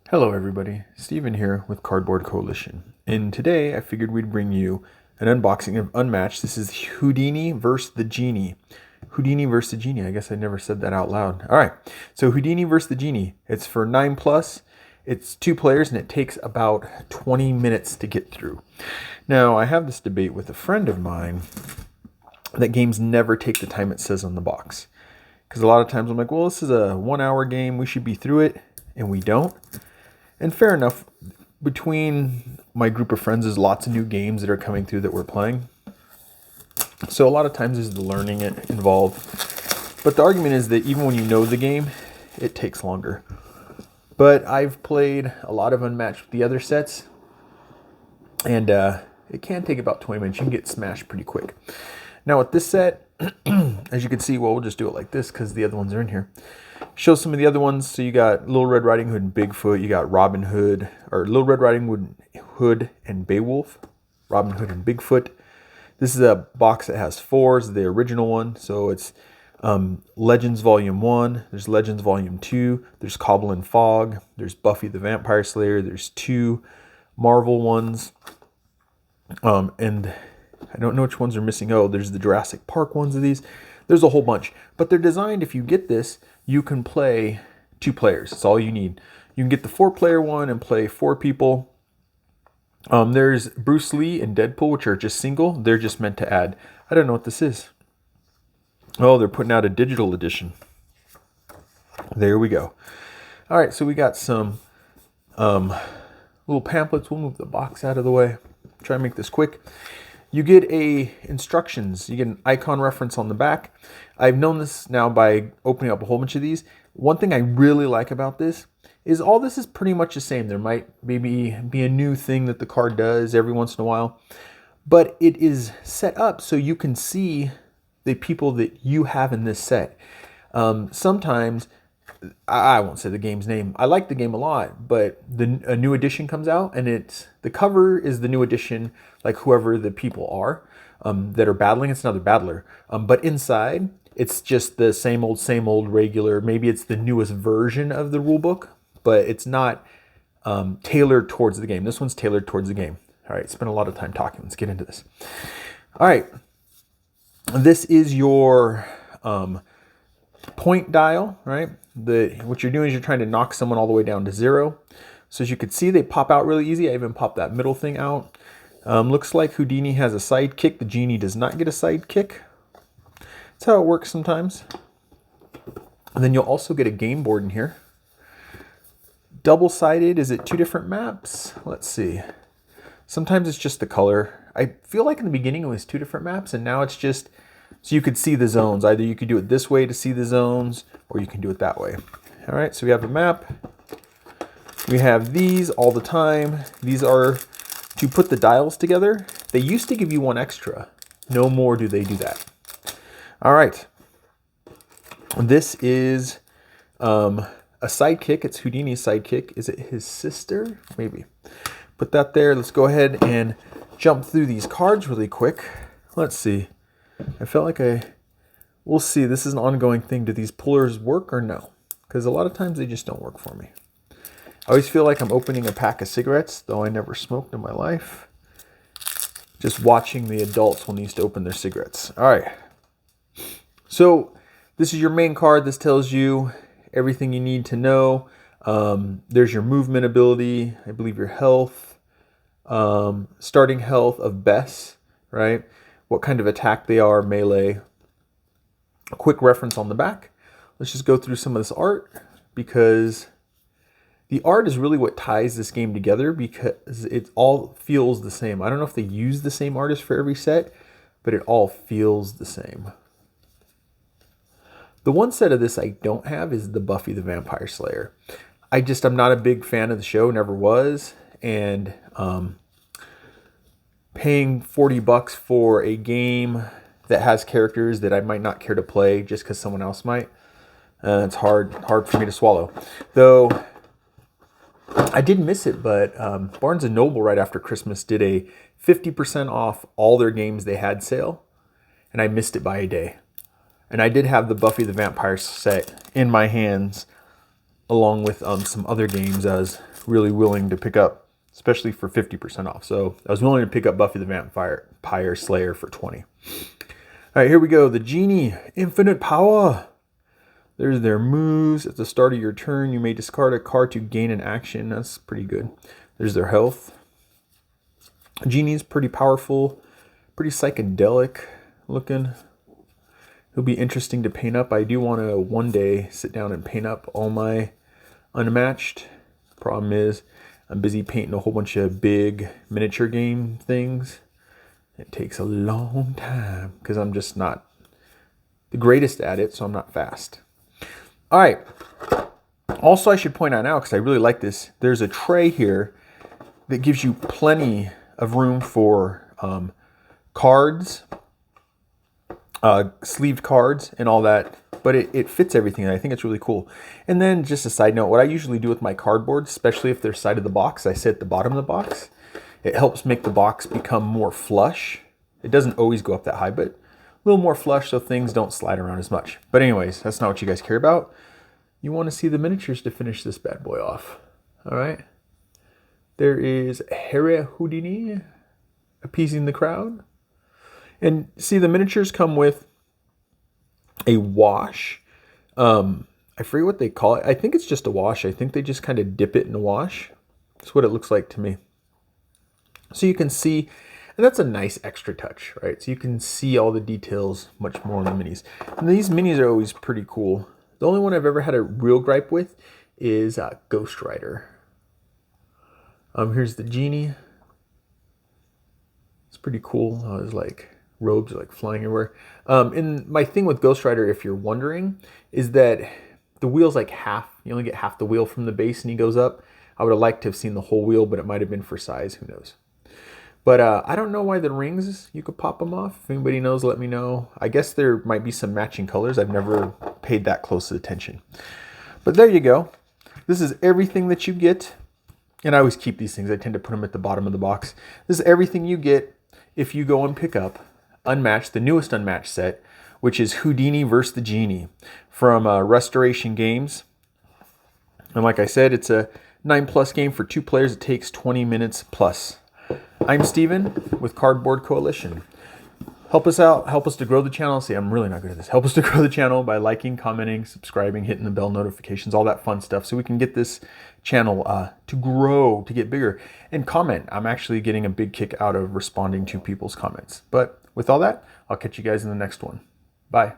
Hello everybody, Steven here with Cardboard Coalition. And today I figured we'd bring you an unboxing of Unmatched. This is Houdini versus the Genie. Houdini versus the Genie. I guess I never said that out loud. Alright, so Houdini versus the Genie. It's for 9+. It's 2 players and it takes about 20 minutes to get through. Now, I have this debate with a friend of mine that games never take the time it says on the box. Because a lot of times I'm like, well, this is a 1-hour game. We should be through it. And we don't. And fair enough, between my group of friends, there's lots of new games that are coming through that we're playing. So a lot of times there's the learning involved. But the argument is that even when you know the game, it takes longer. But I've played a lot of Unmatched with the other sets. And it can take about 20 minutes. You can get smashed pretty quick. Now with this set, as you can see, well, we'll just do it like this because the other ones are in here. Show some of the other ones. So you got Little Red Riding Hood and Bigfoot. You got Robin Hood, or Little Red Riding Hood and Beowulf. Robin Hood and Bigfoot. This is a box that has 4s, the original one. So it's Legends Volume 1. There's Legends Volume 2. There's Cobble and Fog. There's Buffy the Vampire Slayer. There's 2 Marvel ones. And I don't know which ones are missing. Oh, there's the Jurassic Park ones of these. There's a whole bunch. But they're designed, if you get this, you can play 2 players. That's all you need. You can get the 4-player one and play 4 people. There's Bruce Lee and Deadpool, which are just single. They're just meant to add. I don't know what this is. Oh, they're putting out a digital edition. There we go. All right, so we got some little pamphlets. We'll move the box out of the way. Try and make this quick. You get instructions. You get an icon reference on the back. I've known this now by opening up a whole bunch of these. One thing I really like about this is all this is pretty much the same. There might maybe be a new thing that the card does every once in a while, but it is set up so you can see the people that you have in this set. Sometimes, I won't say the game's name. I like the game a lot, but a new edition comes out and the cover is the new edition, like whoever the people are that are battling. It's another battler. But inside, it's just the same old regular. Maybe it's the newest version of the rule book, but it's not tailored towards the game. This one's tailored towards the game. All right, spent a lot of time talking. Let's get into this. All right, this is your point dial, right? What you're doing is you're trying to knock someone all the way down to 0. So as you can see, they pop out really easy. I even popped that middle thing out. Looks like Houdini has a sidekick. The Genie does not get a sidekick. That's how it works sometimes. And then you'll also get a game board in here. Double-sided. Is it 2 different maps? Let's see. Sometimes it's just the color. I feel like in the beginning it was 2 different maps, and now it's just so you could see the zones. Either you could do it this way to see the zones, or you can do it that way. All right, so we have a map. We have these all the time. These are to put the dials together. They used to give you 1 extra. No more do they do that. All right. This is a sidekick. It's Houdini's sidekick. Is it his sister? Maybe. Put that there. Let's go ahead and jump through these cards really quick. Let's see. I felt like we'll see. This is an ongoing thing. Do these pullers work or no? Because a lot of times they just don't work for me. I always feel like I'm opening a pack of cigarettes, though I never smoked in my life. Just watching the adults when they used to open their cigarettes. All right. So this is your main card. This tells you everything you need to know. There's your movement ability. I believe your health. Starting health of Bess, right? What kind of attack they are, melee. A quick reference on the back. Let's just go through some of this art because the art is really what ties this game together because it all feels the same. I don't know if they use the same artist for every set, but it all feels the same. The one set of this I don't have is the Buffy the Vampire Slayer. I'm not a big fan of the show, never was, and paying $40 for a game that has characters that I might not care to play just because someone else might, it's hard for me to swallow. Though I did miss it, but Barnes & Noble right after Christmas did a 50% off all their games they had sale, and I missed it by a day. And I did have the Buffy the Vampire set in my hands along with some other games I was really willing to pick up, especially for 50% off. So I was willing to pick up Buffy the Vampire Slayer for 20. All right, here we go. The Genie, infinite power. There's their moves. At the start of your turn, you may discard a card to gain an action. That's pretty good. There's their health. Genie's pretty powerful, pretty psychedelic looking. It'll be interesting to paint up. I do want to one day sit down and paint up all my Unmatched. Problem is, I'm busy painting a whole bunch of big miniature game things. It takes a long time because I'm just not the greatest at it, so I'm not fast. All right. Also, I should point out now, because I really like this, there's a tray here that gives you plenty of room for cards, sleeved cards and all that, but it fits everything, and I think it's really cool. And then just a side note, what I usually do with my cardboard, especially if they're side of the box, I sit at the bottom of the box. It helps make the box become more flush. It doesn't always go up that high, but a little more flush so things don't slide around as much. But anyways, that's not what you guys care about. You want to see the miniatures to finish this bad boy off. All right. There is Houdini appeasing the crowd. And see, the miniatures come with a wash. I forget what they call it. I think it's just a wash. I think they just kind of dip it in a wash. That's what it looks like to me. So you can see, and that's a nice extra touch, right? So you can see all the details much more in the minis. And these minis are always pretty cool. The only one I've ever had a real gripe with is Ghost Rider. Here's the Genie. It's pretty cool. His like robes are like flying everywhere. And my thing with Ghost Rider, if you're wondering, is that the wheel's like half. You only get half the wheel from the base and he goes up. I would have liked to have seen the whole wheel, but it might have been for size. Who knows? But I don't know why the rings, you could pop them off. If anybody knows, let me know. I guess there might be some matching colors. I've never paid that close attention. But there you go. This is everything that you get. And I always keep these things. I tend to put them at the bottom of the box. This is everything you get if you go and pick up Unmatched, the newest Unmatched set, which is Houdini versus the Genie from Restoration Games. And like I said, it's a 9+ game for 2 players. It takes 20 minutes plus. I'm Steven with Cardboard Coalition. Help us out. Help us to grow the channel. See, I'm really not good at this. Help us to grow the channel by liking, commenting, subscribing, hitting the bell notifications, all that fun stuff, so we can get this channel to grow, to get bigger. And comment. I'm actually getting a big kick out of responding to people's comments. But with all that, I'll catch you guys in the next one. Bye.